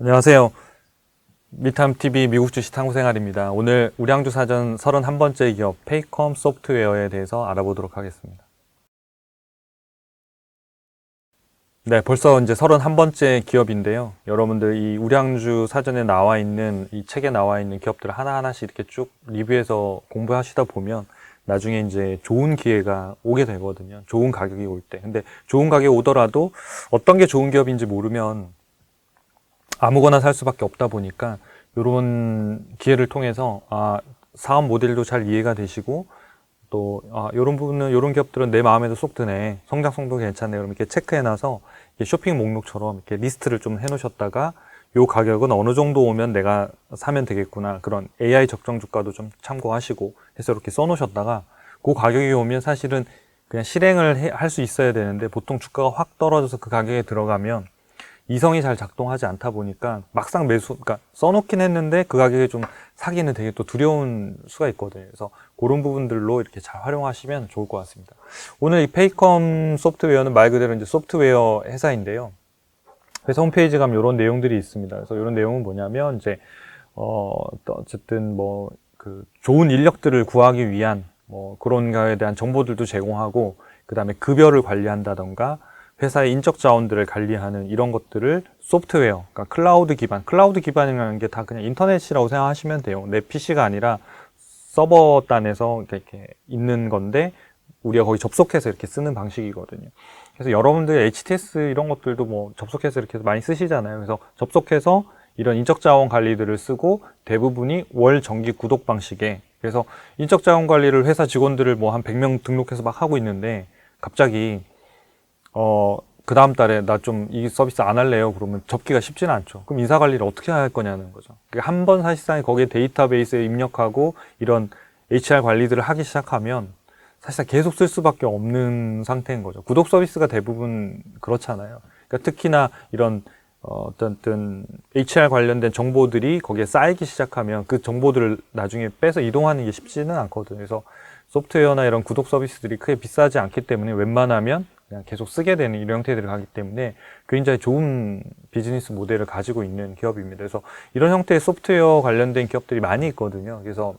안녕하세요. 미탐TV 미국 주식 탐구 생활입니다. 오늘 우량주 사전 31번째 기업 페이컴 소프트웨어에 대해서 알아보도록 하겠습니다. 네, 벌써 이제 31번째 기업인데요. 여러분들 이 우량주 사전에 나와 있는, 이 책에 나와 있는 기업들을 하나하나씩 이렇게 쭉 리뷰해서 공부하시다 보면 나중에 이제 좋은 기회가 오게 되거든요. 좋은 가격이 올 때. 근데 좋은 가격이 오더라도 어떤 게 좋은 기업인지 모르면 아무거나 살 수밖에 없다 보니까 이런 기회를 통해서 사업 모델도 잘 이해가 되시고 또 이런 부분은 이런 기업들은 내 마음에도 쏙 드네, 성장성도 괜찮네, 그럼 이렇게 체크해놔서 쇼핑 목록처럼 이렇게 리스트를 좀 해놓으셨다가 요 가격은 어느 정도 오면 내가 사면 되겠구나, 그런 AI 적정 주가도 좀 참고하시고 해서 이렇게 써놓으셨다가 그 가격이 오면 사실은 그냥 실행을 할 수 있어야 되는데 보통 주가가 확 떨어져서 그 가격에 들어가면 이성이 잘 작동하지 않다 보니까 막상 그러니까 써놓긴 했는데 그 가격에 좀 사기는 되게 또 두려운 수가 있거든요. 그래서 그런 부분들로 이렇게 잘 활용하시면 좋을 것 같습니다. 오늘 이 페이컴 소프트웨어는 말 그대로 이제 소프트웨어 회사인데요. 회사 홈페이지 가면 이런 내용들이 있습니다. 그래서 이런 내용은 뭐냐면 이제 어쨌든 그 좋은 인력들을 구하기 위한 그런 거에 대한 정보들도 제공하고, 그 다음에 급여를 관리한다던가 회사의 인적 자원들을 관리하는 이런 것들을 소프트웨어, 그러니까 클라우드 기반이라는 게 다 그냥 인터넷이라고 생각하시면 돼요. 내 PC가 아니라 서버 단에서 이렇게 있는 건데 우리가 거기 접속해서 이렇게 쓰는 방식이거든요. 그래서 여러분들 HTS 이런 것들도 접속해서 이렇게 많이 쓰시잖아요. 그래서 접속해서 이런 인적 자원 관리들을 쓰고 대부분이 월 정기 구독 방식에, 그래서 인적 자원 관리를 회사 직원들을 한 100명 등록해서 막 하고 있는데 갑자기 그 다음 달에 나 좀 이 서비스 안 할래요, 그러면 접기가 쉽지는 않죠. 그럼 인사 관리를 어떻게 할 거냐는 거죠. 한 번 사실상 거기에 데이터베이스에 입력하고 이런 HR 관리들을 하기 시작하면 사실상 계속 쓸 수밖에 없는 상태인 거죠. 구독 서비스가 대부분 그렇잖아요. 그러니까 특히나 이런 어떤 HR 관련된 정보들이 거기에 쌓이기 시작하면 그 정보들을 나중에 빼서 이동하는 게 쉽지는 않거든요. 그래서 소프트웨어나 이런 구독 서비스들이 크게 비싸지 않기 때문에 웬만하면 그냥 계속 쓰게 되는 이런 형태들이 가기 때문에 굉장히 좋은 비즈니스 모델을 가지고 있는 기업입니다. 그래서 이런 형태의 소프트웨어 관련된 기업들이 많이 있거든요. 그래서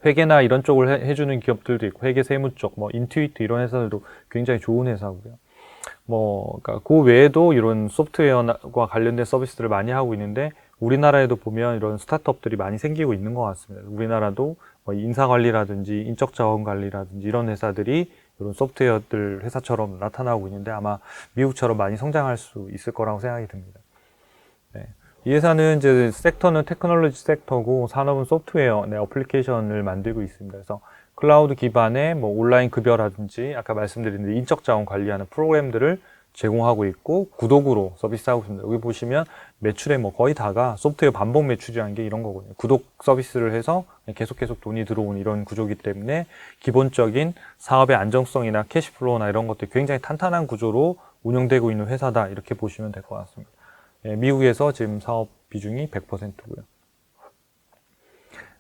회계나 이런 쪽을 해주는 기업들도 있고, 회계 세무 쪽, 인투이트 이런 회사들도 굉장히 좋은 회사고요. 그러니까 그 외에도 이런 소프트웨어와 관련된 서비스들을 많이 하고 있는데, 우리나라에도 보면 이런 스타트업들이 많이 생기고 있는 것 같습니다. 우리나라도 인사 관리라든지 인적 자원 관리라든지 이런 회사들이 이런 소프트웨어들 회사처럼 나타나고 있는데 아마 미국처럼 많이 성장할 수 있을 거라고 생각이 듭니다. 네. 이 회사는 이제 섹터는 테크놀로지 섹터고 산업은 소프트웨어, 어플리케이션을 만들고 있습니다. 그래서 클라우드 기반의 온라인 급여라든지 아까 말씀드린 인적 자원 관리하는 프로그램들을 제공하고 있고 구독으로 서비스하고 있습니다. 여기 보시면 매출의 거의 다가 소프트웨어 반복 매출이라는 게 이런 거거든요. 구독 서비스를 해서 계속 돈이 들어오는 이런 구조이기 때문에 기본적인 사업의 안정성이나 캐시플로우나 이런 것들이 굉장히 탄탄한 구조로 운영되고 있는 회사다, 이렇게 보시면 될 것 같습니다. 미국에서 지금 사업 비중이 100%고요.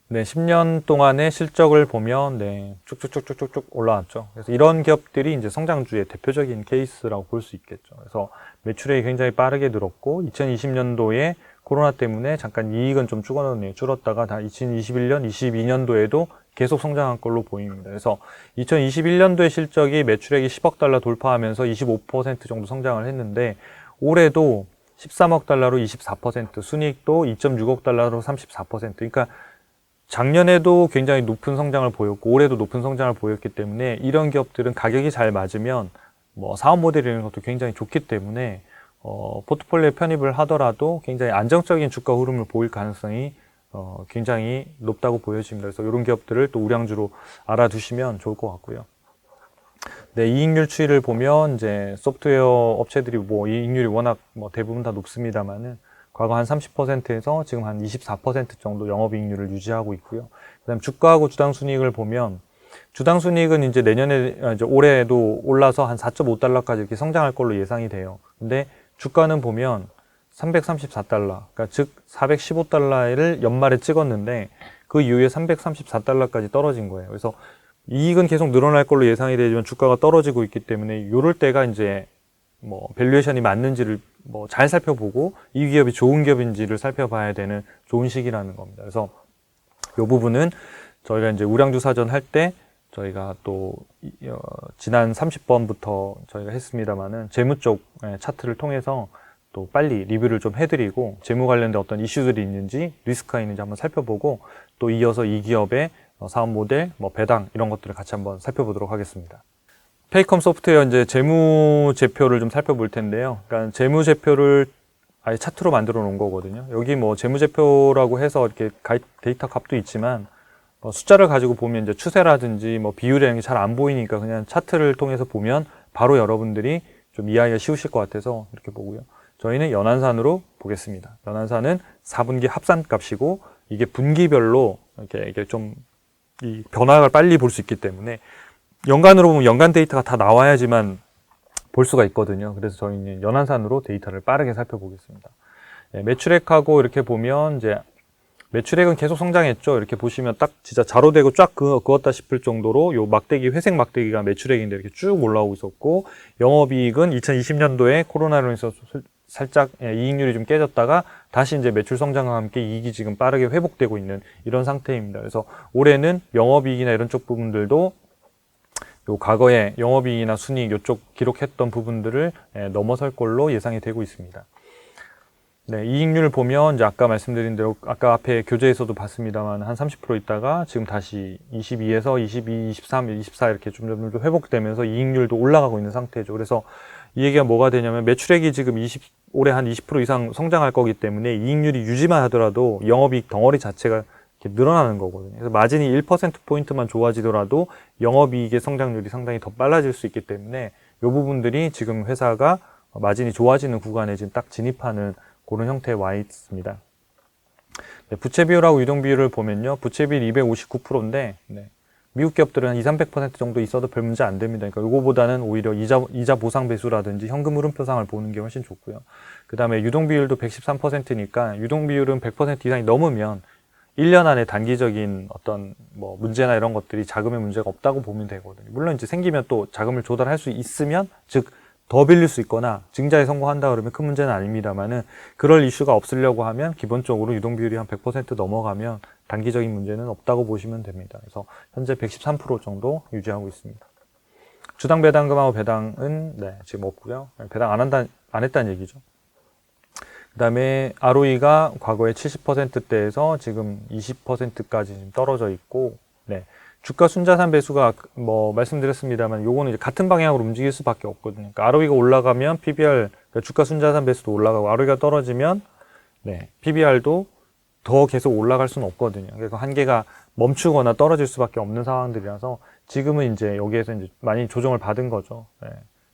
네, 10년 동안의 실적을 보면 쭉쭉쭉쭉쭉 올라왔죠. 그래서 이런 기업들이 이제 성장주의 대표적인 케이스라고 볼 수 있겠죠. 그래서 매출액이 굉장히 빠르게 늘었고 2020년도에 코로나 때문에 잠깐 이익은 좀 줄었다가 다 2021년, 22년도에도 계속 성장한 걸로 보입니다. 그래서 2021년도의 실적이 매출액이 10억 달러 돌파하면서 25% 정도 성장을 했는데 올해도 13억 달러로 24%, 순이익도 2.6억 달러로 34%. 그러니까 작년에도 굉장히 높은 성장을 보였고 올해도 높은 성장을 보였기 때문에 이런 기업들은 가격이 잘 맞으면 사업 모델이라는 것도 굉장히 좋기 때문에 포트폴리오에 편입을 하더라도 굉장히 안정적인 주가 흐름을 보일 가능성이 굉장히 높다고 보여집니다. 그래서 이런 기업들을 또 우량주로 알아두시면 좋을 것 같고요. 네, 이익률 추이를 보면 이제 소프트웨어 업체들이 이익률이 워낙 대부분 다 높습니다만은 과거 한 30%에서 지금 한 24% 정도 영업이익률을 유지하고 있고요. 그다음 주가하고 주당순이익을 보면 주당순이익은 이제 이제 올해도 올라서 한 4.5달러까지 이렇게 성장할 걸로 예상이 돼요. 근데 주가는 보면 334달러, 그러니까 즉 415달러를 연말에 찍었는데 그 이후에 334달러까지 떨어진 거예요. 그래서 이익은 계속 늘어날 걸로 예상이 되지만 주가가 떨어지고 있기 때문에 이럴 때가 이제 뭐 밸류에이션이 맞는지를 뭐 잘 살펴보고 이 기업이 좋은 기업인지를 살펴봐야 되는 좋은 시기라는 겁니다. 그래서 이 부분은 저희가 이제 우량주 사전 할 때 저희가 또 지난 30번부터 저희가 했습니다만은 재무 쪽 차트를 통해서 또 빨리 리뷰를 좀 해드리고 재무 관련된 어떤 이슈들이 있는지 리스크가 있는지 한번 살펴보고 또 이어서 이 기업의 사업 모델, 뭐 배당 이런 것들을 같이 한번 살펴보도록 하겠습니다. 페이컴 소프트웨어 이제 재무제표를 좀 살펴볼 텐데요. 그러니까 재무제표를 아예 차트로 만들어 놓은 거거든요. 여기 뭐 재무제표라고 해서 이렇게 데이터 값도 있지만 숫자를 가지고 보면 이제 추세라든지 뭐 비율이라는 게 잘 안 보이니까 그냥 차트를 통해서 보면 바로 여러분들이 좀 이해하기가 쉬우실 것 같아서 이렇게 보고요. 저희는 연한산으로 보겠습니다. 연한산은 4분기 합산 값이고 이게 분기별로 이게 좀 이 변화를 빨리 볼 수 있기 때문에 연간으로 보면 연간 데이터가 다 나와야지만 볼 수가 있거든요. 그래서 저희는 연한산으로 데이터를 빠르게 살펴보겠습니다. 매출액하고 이렇게 보면 이제 매출액은 계속 성장했죠. 이렇게 보시면 딱 진짜 자로되고 쫙 그었다 싶을 정도로 요 막대기, 회색 막대기가 매출액인데 이렇게 쭉 올라오고 있었고, 영업이익은 2020년도에 코로나로 인해서 살짝 이익률이 좀 깨졌다가 다시 이제 매출 성장과 함께 이익이 지금 빠르게 회복되고 있는 이런 상태입니다. 그래서 올해는 영업이익이나 이런 쪽 부분들도 요 과거에 영업이익이나 순이익 요쪽 기록했던 부분들을 넘어설 걸로 예상이 되고 있습니다. 네, 이익률을 보면 이제 아까 말씀드린 대로 아까 앞에 교재에서도 봤습니다만 한 30% 있다가 지금 다시 22에서 22, 23, 24 이렇게 좀 회복되면서 이익률도 올라가고 있는 상태죠. 그래서 이 얘기가 뭐가 되냐면 매출액이 지금 올해 한 20% 이상 성장할 거기 때문에 이익률이 유지만 하더라도 영업이익 덩어리 자체가 이렇게 늘어나는 거거든요. 그래서 마진이 1%포인트만 좋아지더라도 영업이익의 성장률이 상당히 더 빨라질 수 있기 때문에 이 부분들이 지금 회사가 마진이 좋아지는 구간에 지금 딱 진입하는 그런 형태에 와 있습니다. 네, 부채 비율하고 유동 비율을 보면요. 부채 비율 259%인데 미국 기업들은 한 200~300% 정도 있어도 별 문제 안 됩니다. 그러니까 이거보다는 오히려 이자 보상 배수라든지 현금 흐름표상을 보는 게 훨씬 좋고요. 그 다음에 유동 비율도 113%니까 유동 비율은 100% 이상이 넘으면 1년 안에 단기적인 어떤 뭐 문제나 이런 것들이 자금의 문제가 없다고 보면 되거든요. 물론 이제 생기면 또 자금을 조달할 수 있으면 즉 더 빌릴 수 있거나 증자에 성공한다 그러면 큰 문제는 아닙니다만은 그럴 이슈가 없으려고 하면 기본적으로 유동 비율이 한 100% 넘어가면 단기적인 문제는 없다고 보시면 됩니다. 그래서 현재 113% 정도 유지하고 있습니다. 주당 배당금하고 배당은 지금 없고요. 배당 안 했다는 얘기죠. 그 다음에 ROE가 과거에 70%대에서 지금 20%까지 지금 떨어져 있고, 주가 순자산 배수가 뭐 말씀드렸습니다만 요거는 이제 같은 방향으로 움직일 수밖에 없거든요. 그러니까 ROE가 올라가면 PBR, 그러니까 주가 순자산 배수도 올라가고 ROE가 떨어지면 PBR도 더 계속 올라갈 수는 없거든요. 그래서 한계가 멈추거나 떨어질 수밖에 없는 상황들이라서 지금은 이제 여기에서 이제 많이 조정을 받은 거죠.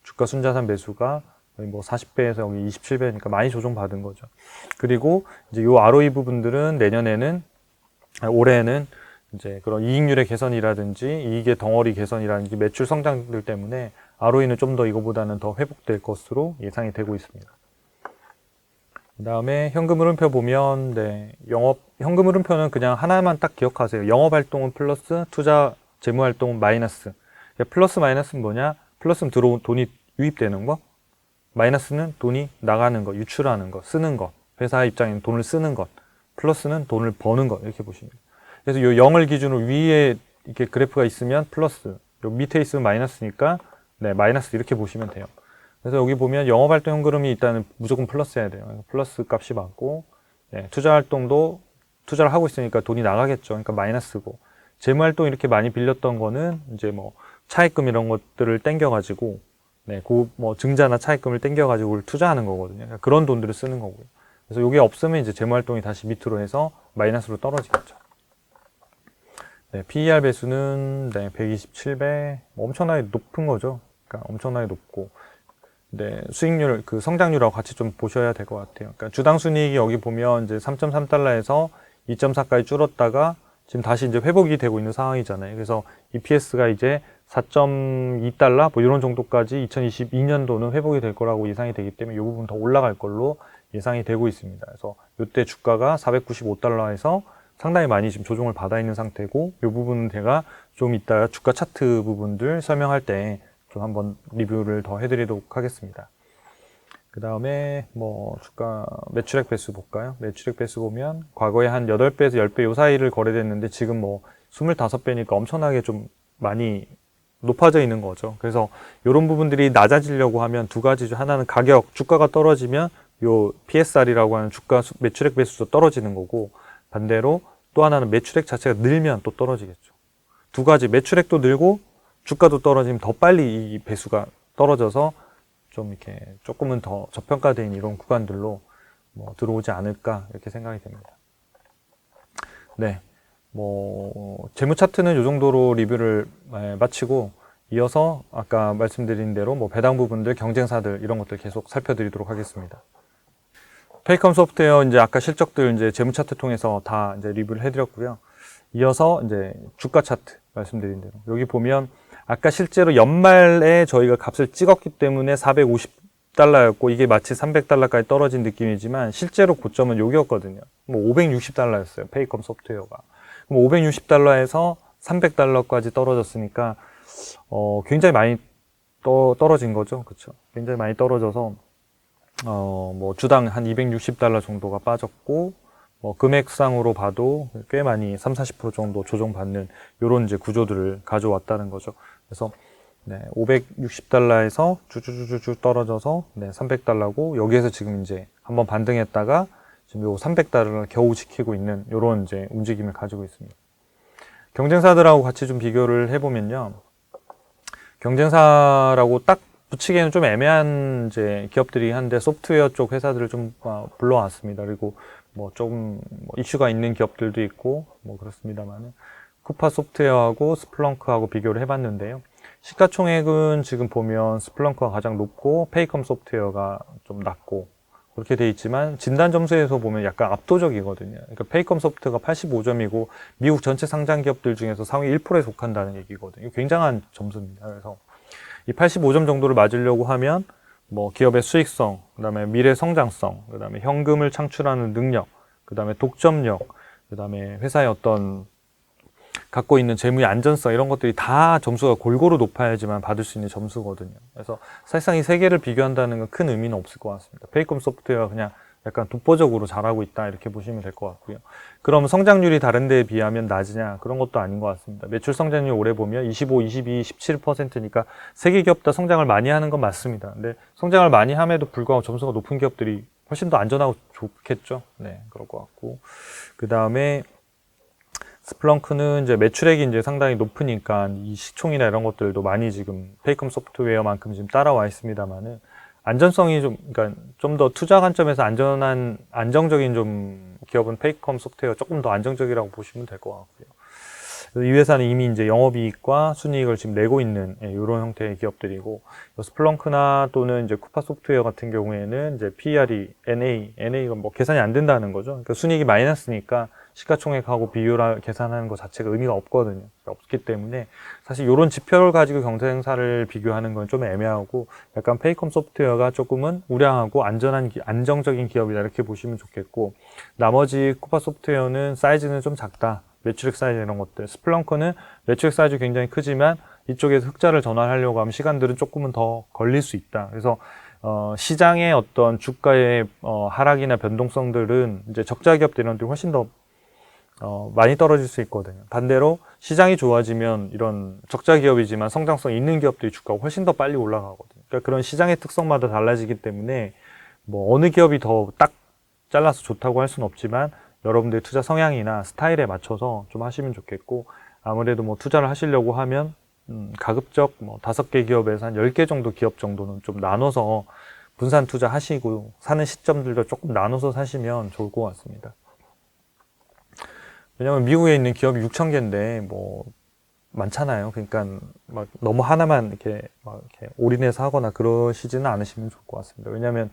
주가 순자산 배수가 뭐 40배에서 여기 27배니까 많이 조정받은 거죠. 그리고 이제 요 ROE 부분들은 올해는 이제 그런 이익률의 개선이라든지 이익의 덩어리 개선이라든지 매출 성장들 때문에 ROE는 좀 더 이거보다는 더 회복될 것으로 예상이 되고 있습니다. 그 다음에 현금 흐름표 보면, 현금 흐름표는 그냥 하나만 딱 기억하세요. 영업 활동은 플러스, 투자 재무 활동은 마이너스. 플러스 마이너스는 뭐냐? 플러스는 돈이 유입되는 거, 마이너스는 돈이 나가는 거, 유출하는 거, 쓰는 거. 회사 입장에는 돈을 쓰는 것. 플러스는 돈을 버는 것. 이렇게 보시면 돼요. 그래서 요 0을 기준으로 위에 이렇게 그래프가 있으면 플러스, 요 밑에 있으면 마이너스니까, 마이너스 이렇게 보시면 돼요. 그래서 여기 보면 영업활동 현금흐름이 일단은 무조건 플러스 해야 돼요. 플러스 값이 맞고, 투자활동도 투자를 하고 있으니까 돈이 나가겠죠. 그러니까 마이너스고, 재무활동 이렇게 많이 빌렸던 거는 이제 뭐 차입금 이런 것들을 땡겨가지고, 뭐 증자나 차입금을 땡겨가지고 투자하는 거거든요. 그러니까 그런 돈들을 쓰는 거고요. 그래서 이게 없으면 이제 재무활동이 다시 밑으로 해서 마이너스로 떨어지겠죠. PER 배수는 127배, 엄청나게 높은 거죠. 그러니까 엄청나게 높고, 수익률, 그 성장률하고 같이 좀 보셔야 될 것 같아요. 그러니까 주당 순이익이 여기 보면 이제 3.3달러에서 2.4까지 줄었다가 지금 다시 이제 회복이 되고 있는 상황이잖아요. 그래서 EPS가 이제 4.2달러 뭐 이런 정도까지 2022년도는 회복이 될 거라고 예상이 되기 때문에 이 부분 더 올라갈 걸로 예상이 되고 있습니다. 그래서 이때 주가가 495달러에서 상당히 많이 지금 조정을 받아 있는 상태고, 이 부분은 제가 좀 이따 주가 차트 부분들 설명할 때 좀 한번 리뷰를 더 해드리도록 하겠습니다. 그 다음에 뭐 주가 매출액 배수 볼까요? 매출액 배수 보면 과거에 한 8배에서 10배 요 사이를 거래됐는데 지금 뭐 25배니까 엄청나게 좀 많이 높아져 있는 거죠. 그래서 이런 부분들이 낮아지려고 하면 두 가지죠. 하나는 가격, 주가가 떨어지면 요 PSR이라고 하는 주가 매출액 배수도 떨어지는 거고, 반대로 또 하나는 매출액 자체가 늘면 또 떨어지겠죠. 두 가지, 매출액도 늘고 주가도 떨어지면 더 빨리 이 배수가 떨어져서 좀 이렇게 조금은 더 저평가된 이런 구간들로 뭐 들어오지 않을까 이렇게 생각이 됩니다. 네, 뭐 재무 차트는 이 정도로 리뷰를 마치고 이어서 아까 말씀드린 대로 뭐 배당 부분들, 경쟁사들 이런 것들 계속 살펴드리도록 하겠습니다. 페이컴 소프트웨어 이제 아까 실적들 이제 재무 차트 통해서 다 이제 리뷰를 해드렸고요. 이어서 이제 주가 차트 말씀드린 대로 여기 보면 아까 실제로 연말에 저희가 값을 찍었기 때문에 450달러였고 이게 마치 300달러까지 떨어진 느낌이지만 실제로 고점은 여기였거든요. 뭐 560달러였어요. 페이컴 소프트웨어가. 그럼 560달러에서 300달러까지 떨어졌으니까 굉장히 많이 떨어진 거죠. 그렇죠? 굉장히 많이 떨어져서 뭐 주당 한 260달러 정도가 빠졌고 뭐 금액상으로 봐도 꽤 많이 30-40% 정도 조정받는 이런 이제 구조들을 가져왔다는 거죠. 그래서 네, 560달러에서 쭉쭉쭉쭉 떨어져서 네, 300달러고 여기에서 지금 이제 한번 반등했다가 지금 요 300달러를 겨우 지키고 있는 이런 이제 움직임을 가지고 있습니다. 경쟁사들하고 같이 좀 비교를 해보면요. 경쟁사라고 딱 붙이기에는 좀 애매한 이제 기업들이 한데 소프트웨어 쪽 회사들을 좀 불러왔습니다. 그리고 뭐 조금 이슈가 있는 기업들도 있고 뭐 그렇습니다만은 쿠파 소프트웨어하고 스플렁크하고 비교를 해봤는데요. 시가총액은 지금 보면 스플렁크가 가장 높고 페이컴 소프트웨어가 좀 낮고 그렇게 돼 있지만 진단 점수에서 보면 약간 압도적이거든요. 그러니까 페이컴 소프트가 85점이고 미국 전체 상장 기업들 중에서 상위 1%에 속한다는 얘기거든요. 굉장한 점수입니다. 그래서 이 85점 정도를 맞으려고 하면 뭐 기업의 수익성, 그다음에 미래 성장성, 그다음에 현금을 창출하는 능력, 그다음에 독점력, 그다음에 회사의 어떤 갖고 있는 재무의 안전성 이런 것들이 다 점수가 골고루 높아야지만 받을 수 있는 점수거든요. 그래서 사실상 이 세 개를 비교한다는 건 큰 의미는 없을 것 같습니다. 페이컴 소프트웨어가 그냥 약간 독보적으로 잘하고 있다 이렇게 보시면 될 것 같고요. 그럼 성장률이 다른 데에 비하면 낮으냐? 그런 것도 아닌 것 같습니다. 매출 성장률 올해 보면 25, 22, 17%니까 세 개 기업 다 성장을 많이 하는 건 맞습니다. 근데 성장을 많이 함에도 불구하고 점수가 높은 기업들이 훨씬 더 안전하고 좋겠죠. 네, 그럴 것 같고. 그 다음에 스플렁크는 이제 매출액이 이제 상당히 높으니까 이 시총이나 이런 것들도 많이 지금 페이컴 소프트웨어만큼 지금 따라와 있습니다만은 안전성이 좀, 그러니까 좀 더 투자 관점에서 안정적인 좀 기업은 페이컴 소프트웨어 조금 더 안정적이라고 보시면 될 것 같고요. 이 회사는 이미 이제 영업이익과 순이익을 지금 내고 있는 이런 형태의 기업들이고, 스플렁크나 또는 이제 쿠파 소프트웨어 같은 경우에는 이제 PER이 NA가 뭐 계산이 안 된다는 거죠. 그러니까 순이익이 마이너스니까 시가총액하고 비율을 계산하는 것 자체가 의미가 없거든요. 없기 때문에 사실 이런 지표를 가지고 경쟁사를 비교하는 건 좀 애매하고 약간 페이컴 소프트웨어가 조금은 우량하고 안정적인 기업이다 이렇게 보시면 좋겠고, 나머지 쿠파 소프트웨어는 사이즈는 좀 작다. 매출액 사이즈 이런 것들. 스플렁크는 매출액 사이즈 굉장히 크지만 이쪽에서 흑자를 전환하려고 하면 시간들은 조금은 더 걸릴 수 있다. 그래서 시장의 어떤 주가의 하락이나 변동성들은 이제 적자 기업들 이런 데는 훨씬 더 많이 떨어질 수 있거든요. 반대로 시장이 좋아지면 이런 적자 기업이지만 성장성 있는 기업들이 주가가 훨씬 더 빨리 올라가거든요. 그러니까 그런 시장의 특성마다 달라지기 때문에 뭐 어느 기업이 더 딱 잘라서 좋다고 할 수는 없지만 여러분들의 투자 성향이나 스타일에 맞춰서 좀 하시면 좋겠고, 아무래도 뭐 투자를 하시려고 하면 가급적 뭐 5개 기업에서 한 10개 정도 기업 정도는 좀 나눠서 분산 투자 하시고 사는 시점들도 조금 나눠서 사시면 좋을 것 같습니다. 왜냐면 미국에 있는 기업이 6,000개인데 뭐 많잖아요. 그러니까 막 너무 하나만 이렇게 막 이렇게 올인해서 하거나 그러시지는 않으시면 좋을 것 같습니다. 왜냐면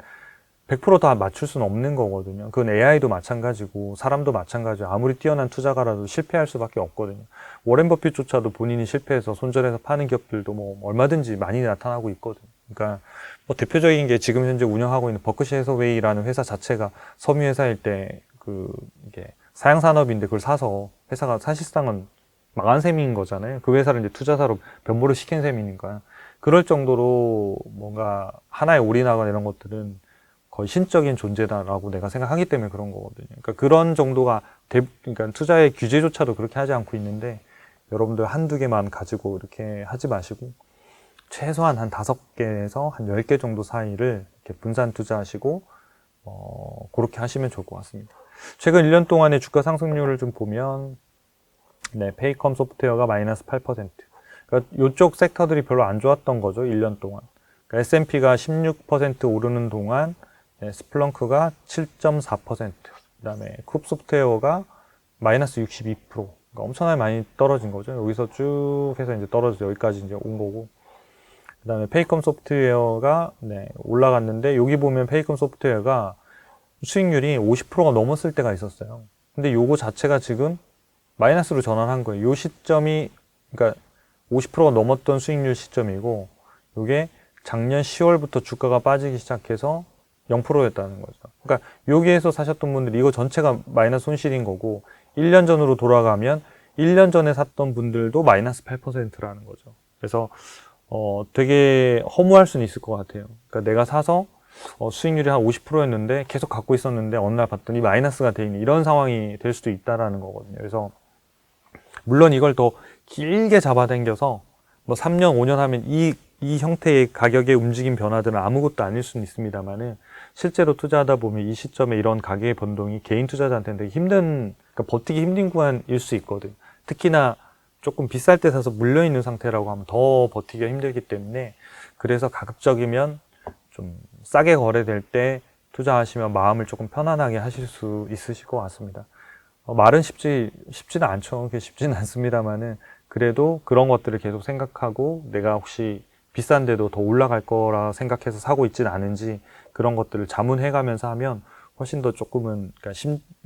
100% 다 맞출 수는 없는 거거든요. 그건 AI도 마찬가지고 사람도 마찬가지고 아무리 뛰어난 투자가라도 실패할 수밖에 없거든요. 워렌 버핏조차도 본인이 실패해서 손절해서 파는 기업들도 뭐 얼마든지 많이 나타나고 있거든요. 그러니까 뭐 대표적인 게 지금 현재 운영하고 있는 버크셔 해서웨이라는 회사 자체가 섬유회사일 때 이게 사양산업인데 그걸 사서 회사가 사실상은 망한 셈인 거잖아요. 그 회사를 이제 투자사로 변모를 시킨 셈이니까. 그럴 정도로 뭔가 하나에 올인하거나 이런 것들은 거의 신적인 존재다라고 내가 생각하기 때문에 그런 거거든요. 그러니까 그런 정도가 그러니까 투자의 규제조차도 그렇게 하지 않고 있는데 여러분들 한두 개만 가지고 이렇게 하지 마시고 최소한 한 5개에서 한 10개 정도 사이를 이렇게 분산 투자하시고 그렇게 하시면 좋을 것 같습니다. 최근 1년 동안의 주가 상승률을 좀 보면 네, 페이컴 소프트웨어가 마이너스 8%. 그러니까 이쪽 섹터들이 별로 안 좋았던 거죠. 1년 동안. 그러니까 S&P가 16% 오르는 동안 네, 스플렁크가 7.4%, 그다음에 쿱 소프트웨어가 마이너스 62%. 그러니까 엄청나게 많이 떨어진 거죠. 여기서 쭉 해서 이제 떨어져 여기까지 이제 온 거고. 그다음에 페이컴 소프트웨어가 네, 올라갔는데 여기 보면 페이컴 소프트웨어가 수익률이 50%가 넘었을 때가 있었어요. 근데 요거 자체가 지금 마이너스로 전환한 거예요. 요 시점이 그러니까 50%가 넘었던 수익률 시점이고 요게 작년 10월부터 주가가 빠지기 시작해서 0%였다는 거죠. 그러니까 여기에서 사셨던 분들이 이거 전체가 마이너스 손실인 거고 1년 전으로 돌아가면 1년 전에 샀던 분들도 마이너스 8%라는 거죠. 그래서 되게 허무할 수는 있을 것 같아요. 그러니까 내가 사서 수익률이 한 50%였는데 계속 갖고 있었는데 어느 날 봤더니 마이너스가 돼 있는 이런 상황이 될 수도 있다라는 거거든요. 그래서 물론 이걸 더 길게 잡아당겨서 뭐 3년, 5년 하면 이 형태의 가격의 움직임 변화들은 아무것도 아닐 수는 있습니다만은 실제로 투자하다 보면 이 시점에 이런 가격의 변동이 개인 투자자한테는 되게 그러니까 버티기 힘든 구간일 수 있거든. 특히나 조금 비쌀 때 사서 물려있는 상태라고 하면 더 버티기가 힘들기 때문에 그래서 가급적이면 좀 싸게 거래될 때 투자하시면 마음을 조금 편안하게 하실 수 있으실 것 같습니다. 말은 쉽지는 않죠. 그게 쉽지는 않습니다만은 그래도 그런 것들을 계속 생각하고 내가 혹시 비싼데도 더 올라갈 거라 생각해서 사고 있지는 않은지 그런 것들을 자문해가면서 하면 훨씬 더 조금은 그러니까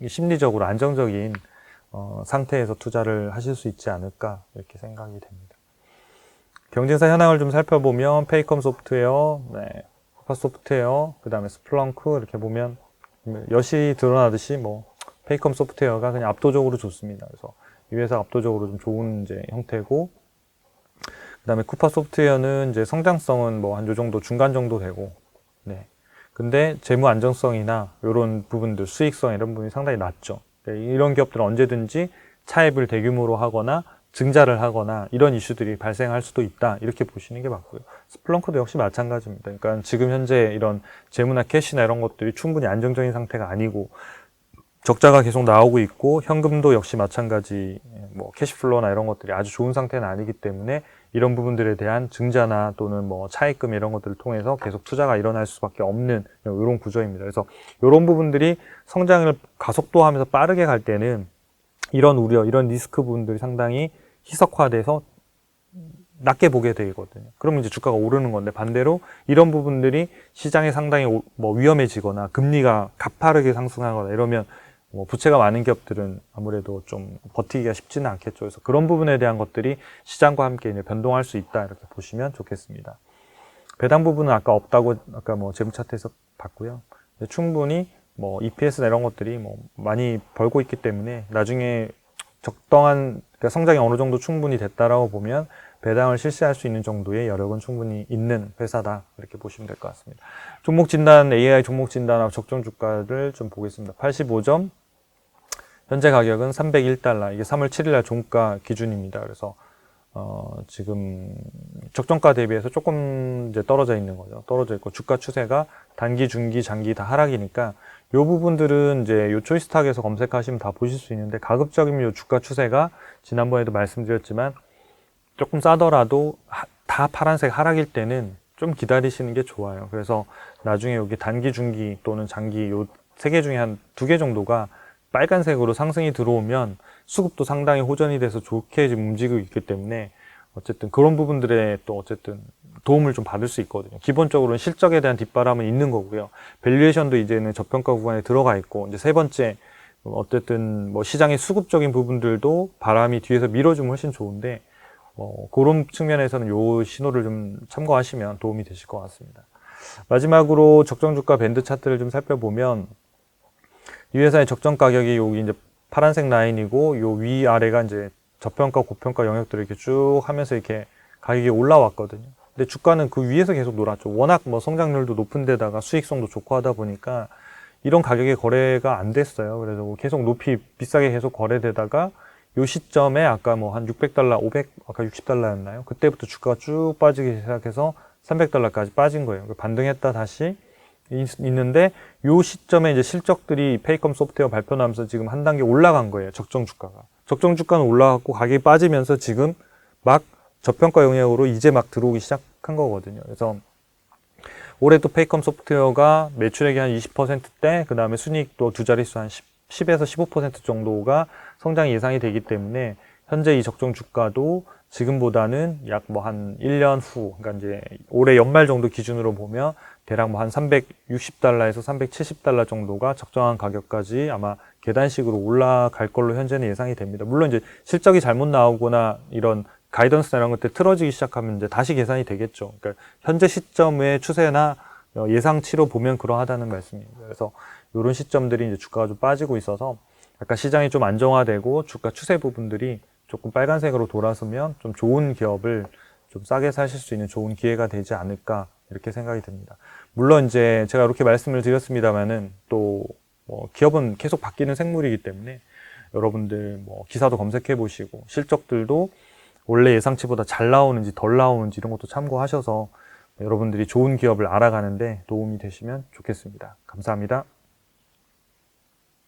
심리적으로 안정적인 상태에서 투자를 하실 수 있지 않을까 이렇게 생각이 됩니다. 경쟁사 현황을 좀 살펴보면 페이컴 소프트웨어, 네, 쿠파 소프트웨어, 그 다음에 스플렁크 이렇게 보면 여실히 드러나듯이 뭐 페이컴 소프트웨어가 그냥 압도적으로 좋습니다. 그래서 이 회사 압도적으로 좀 좋은 이제 형태고, 그 다음에 쿠파 소프트웨어는 이제 성장성은 뭐 한 요 정도 중간 정도 되고, 네. 근데 재무 안정성이나 이런 부분들, 수익성 이런 부분이 상당히 낮죠. 이런 기업들은 언제든지 차입을 대규모로 하거나 증자를 하거나 이런 이슈들이 발생할 수도 있다 이렇게 보시는 게 맞고요. 스플렁크도 역시 마찬가지입니다. 그러니까 지금 현재 이런 재무나 캐시나 이런 것들이 충분히 안정적인 상태가 아니고 적자가 계속 나오고 있고 현금도 역시 마찬가지 뭐 캐시플로우나 이런 것들이 아주 좋은 상태는 아니기 때문에 이런 부분들에 대한 증자나 또는 뭐 차입금 이런 것들을 통해서 계속 투자가 일어날 수밖에 없는 이런 구조입니다. 그래서 이런 부분들이 성장을 가속도하면서 빠르게 갈 때는 이런 우려, 이런 리스크 부분들이 상당히 희석화돼서 낮게 보게 되거든요. 그러면 이제 주가가 오르는 건데 반대로 이런 부분들이 시장에 상당히 뭐 위험해지거나 금리가 가파르게 상승하거나 이러면 뭐 부채가 많은 기업들은 아무래도 좀 버티기가 쉽지는 않겠죠. 그래서 그런 부분에 대한 것들이 시장과 함께 이제 변동할 수 있다 이렇게 보시면 좋겠습니다. 배당 부분은 아까 없다고 아까 뭐 재무 차트에서 봤고요. 충분히 뭐 EPS나 이런 것들이 뭐 많이 벌고 있기 때문에 나중에 적당한 그러니까 성장이 어느 정도 충분히 됐다라고 보면 배당을 실시할 수 있는 정도의 여력은 충분히 있는 회사다 이렇게 보시면 될 것 같습니다. 종목 진단, AI 종목 진단하고 적정 주가를 좀 보겠습니다. 85점, 현재 가격은 301달러, 이게 3월 7일 날 종가 기준입니다. 그래서 지금 적정가 대비해서 조금 이제 떨어져 있는 거죠. 떨어져 있고 주가 추세가 단기, 중기, 장기 다 하락이니까 이 부분들은 이제 요 초이스탁에서 검색하시면 다 보실 수 있는데 가급적이면 요 주가 추세가 지난번에도 말씀드렸지만 조금 싸더라도 다 파란색 하락일 때는 좀 기다리시는 게 좋아요. 그래서 나중에 여기 단기, 중기 또는 장기 요 세 개 중에 한 2개 정도가 빨간색으로 상승이 들어오면 수급도 상당히 호전이 돼서 좋게 지금 움직이고 있기 때문에 어쨌든 그런 부분들에 또 어쨌든 도움을 좀 받을 수 있거든요. 기본적으로는 실적에 대한 뒷바람은 있는 거고요. 밸류에이션도 이제는 저평가 구간에 들어가 있고 이제 세 번째 어쨌든 뭐 시장의 수급적인 부분들도 바람이 뒤에서 밀어주면 훨씬 좋은데 그런 측면에서는 요 신호를 좀 참고하시면 도움이 되실 것 같습니다. 마지막으로 적정 주가 밴드 차트를 좀 살펴보면 이 회사의 적정 가격이 여기 이제 파란색 라인이고 요 위아래가 이제 저평가, 고평가 영역들을 이렇게 쭉 하면서 이렇게 가격이 올라왔거든요. 근데 주가는 그 위에서 계속 놀았죠. 워낙 뭐 성장률도 높은 데다가 수익성도 좋고 하다 보니까 이런 가격에 거래가 안 됐어요. 그래서 뭐 계속 높이 비싸게 계속 거래되다가 요 시점에 아까 뭐 한 600달러, 500, 아까 60달러였나요? 그때부터 주가가 쭉 빠지기 시작해서 300달러까지 빠진 거예요. 반등했다 다시 있는데 요 시점에 이제 실적들이 페이컴 소프트웨어 발표 나면서 지금 한 단계 올라간 거예요. 적정 주가가. 적정 주가는 올라갔고 가격이 빠지면서 지금 막 저평가 영역으로 이제 막 들어오기 시작한 거거든요. 그래서 올해 또 페이컴 소프트웨어가 매출액이 한 20%대, 그 다음에 순이익도 두 자릿수 한 10에서 15% 정도가 성장이 예상이 되기 때문에 현재 이 적정 주가도 지금보다는 약 뭐 한 1년 후, 그러니까 이제 올해 연말 정도 기준으로 보면 대략 뭐 한 360달러에서 370달러 정도가 적정한 가격까지 아마 계단식으로 올라갈 걸로 현재는 예상이 됩니다. 물론 이제 실적이 잘못 나오거나 이런 가이던스나 이런 것들 틀어지기 시작하면 이제 다시 계산이 되겠죠. 그러니까 현재 시점의 추세나 예상치로 보면 그러하다는 말씀입니다. 그래서 이런 시점들이 이제 주가가 좀 빠지고 있어서 약간 시장이 좀 안정화되고 주가 추세 부분들이 조금 빨간색으로 돌아서면 좀 좋은 기업을 좀 싸게 사실 수 있는 좋은 기회가 되지 않을까 이렇게 생각이 듭니다. 물론 이제 제가 이렇게 말씀을 드렸습니다만은 또 뭐 기업은 계속 바뀌는 생물이기 때문에 여러분들 뭐 기사도 검색해 보시고 실적들도 원래 예상치보다 잘 나오는지 덜 나오는지 이런 것도 참고하셔서 여러분들이 좋은 기업을 알아가는데 도움이 되시면 좋겠습니다. 감사합니다.